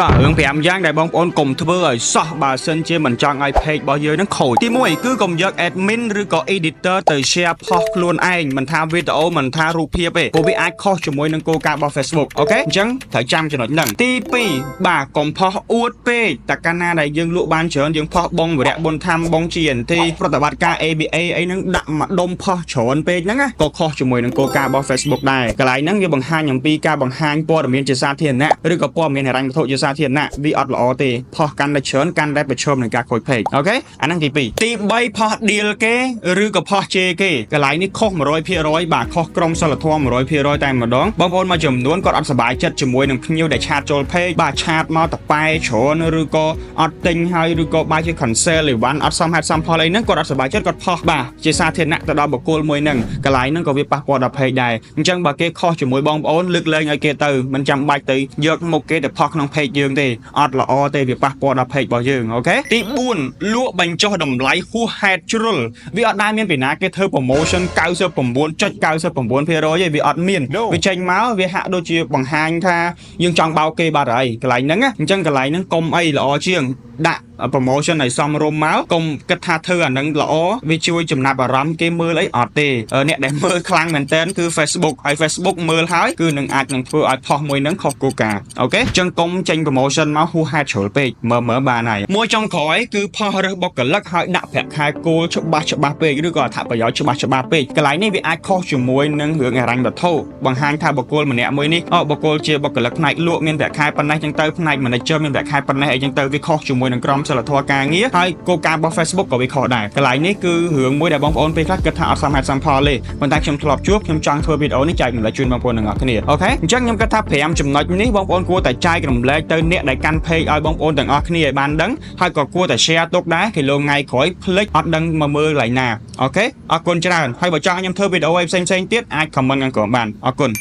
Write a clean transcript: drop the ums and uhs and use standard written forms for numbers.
តើរឿង5យ៉ាងដែលបងប្អូនកុំធ្វើឲ្យសោះបើសិនជាមិនចង់ឲ្យ page របស់យើងនឹងខូចទី1គឺកុំយក admin ឬក៏ editor ទៅ share ផុសខ្លួនឯងមិនថាវីដេអូមិនថារូបភាពទេព្រោះវាអាចខុសជាមួយនឹងគោលការណ៍របស់ Facebook អូខេអញ្ចឹងត្រូវចាំចំណុចហ្នឹងទី2បាទកុំផុសអួតពេកតែកាលណាដែលយើងលក់បានច្រើនយើងផុសបងវរៈបុណ្យធម្មបង GNT ប្រតិបត្តិការ ABA អីហ្នឹងដាក់មួយដុំផុសច្រើនពេកហ្នឹងក៏ខុសជាមួយនឹងគោលការណ៍របស់ Facebook ដែរកន្លែងហ្នឹងវាបង្ហាញអំពីការបង្ហាញព័ត៌មានជាសាធារណៈឬក៏ព័ត៌មានហិរញ្ញវត្ថុជាសាធារណៈវាអត់ល្អទេផុសកាន់តែច្រើនកាន់តែប្រឈមនឹងការខូច page អូខេអាហ្នឹងទី2ទី3ផុស deal គេឬក៏ផុសជេរគេកន្លែងនេះខុស 100% បាទខុសក្រមសីលធម៌ 100% តែម្ដងបងប្អូនមួយចំនួនគាត់អត់សប្បាយចិត្តជាមួយនឹងភ្ញៀវដែលឆាតចូល page បាទឆាតមកតប៉ែច្រើនឬក៏អត់ទិញហើយឬក៏បែរជា cancel អីវ៉ាន់អត់សមហេតុសមផលអីហ្នឹងគាត់អត់សប្បាយចិត្តគាត់ផុសបាទជាសាធារណៈទៅដល់បុគ្គលមួយហ្នឹងកន្លែងហ្នឹងក៏វាប៉ះពាល់ដល់ page ដែរអញ្ចឹងបើគេខុសជាមួយបងប្អូនលើកលែងឲ្យគេទៅមិនចាំបាច់ទៅយកមុខគេទៅផុសក្នុង page យើងទេអត់ល្អទេវាប៉ះពាល់ដល់ page របស់យើងអូខេទី4លក់បញ្ចុះតម្លៃហួសហេតុជ្រុលវាអត់ដែលមានពីណាគេធ្វើ promotion 99.99% ទេវាអត់មានវាចេញមកវាហាក់ដូចជាបង្ហាញថាយើងចង់បោកគេបាត់ហើយកន្លែងហ្នឹងអញ្ចឹងកន្លែងហ្នឹងកុំអីល្អជាងដាក់ promotion ឲ្យសមរម្យមកកុំគិតថាធ្វើអាហ្នឹងល្អវាជួយចំណាប់អារម្មណ៍គេមើលអីអត់ទេអ្នកដែលមើលខ្លាំងមែនតើគឺ Facebook ហើយ Facebook មើលហើយគឺនឹងអាចនឹងធ្វើឲ្យផុសមួយហ្នឹងខុសគោលការណ៍អូខេអញ្ចឹងកុំចេញ promotion មកហួសហេតុជ្រុលពេកមើលបានហើយមួយចុងក្រោយគឺផុសរើសបុគ្គលិកហើយដាក់ប្រាក់ខែគោលច្បាស់ពេកឬក៏អត្ថប្រយោជន៍ច្បាស់ពេកកន្លែងនេះវាអាចខុសជាមួយនឹងរឿងហិរញ្ញវត្ថុបង្ហាញថាបុគ្គលម្នាក់មួយនេះបុគ្គលជាបុគ្គលិកផ្នែកលក់មានប្រាក់ខែប៉ុណ្ណេះចឹងទៅផ្នែក manager មានប្រាក់ខែប៉ុណ្ណេះអីចឹងទៅវាខុសជាមួយនឹងក្រមសីលធម៌ការងារហើយគោលការណ៍របស់ Facebook ក៏វាខុសដែរកន្លែងនេះគឺរឿងមួយដែលបងប្អូនពេលខ្លះគិតថាអត់សមហេតុសមផលទេប៉ុន្តែខ្ញុំធ្លាប់ជួបខ្ញុំចង់ធ្វើវីដេអូនេះចែករំលែកជូនបងប្អូនទាំងអស់គ្នាអូខេអញ្ចឹងខ្ញុំគិតថា5ចំណុចនេះបងប្អូនគួរតែចែករំលែកទៅអ្នកដែលកាន់ page ឲ្យបងប្អូនទាំងអស់គ្នាឲ្យបានដឹងហើយក៏គួរតែ share ទុកដែរគេលោកថ្ងៃក្រោយភ្លេចអត់ដឹងមកមើលកន្លែងណាអូខេអរគុណច្រើនហើយបើចង់ឲ្យខ្ញុំធ្វើវីដេអូអីផ្សេងៗទៀតអាច comment ខាងក្រោមបានអរគុណ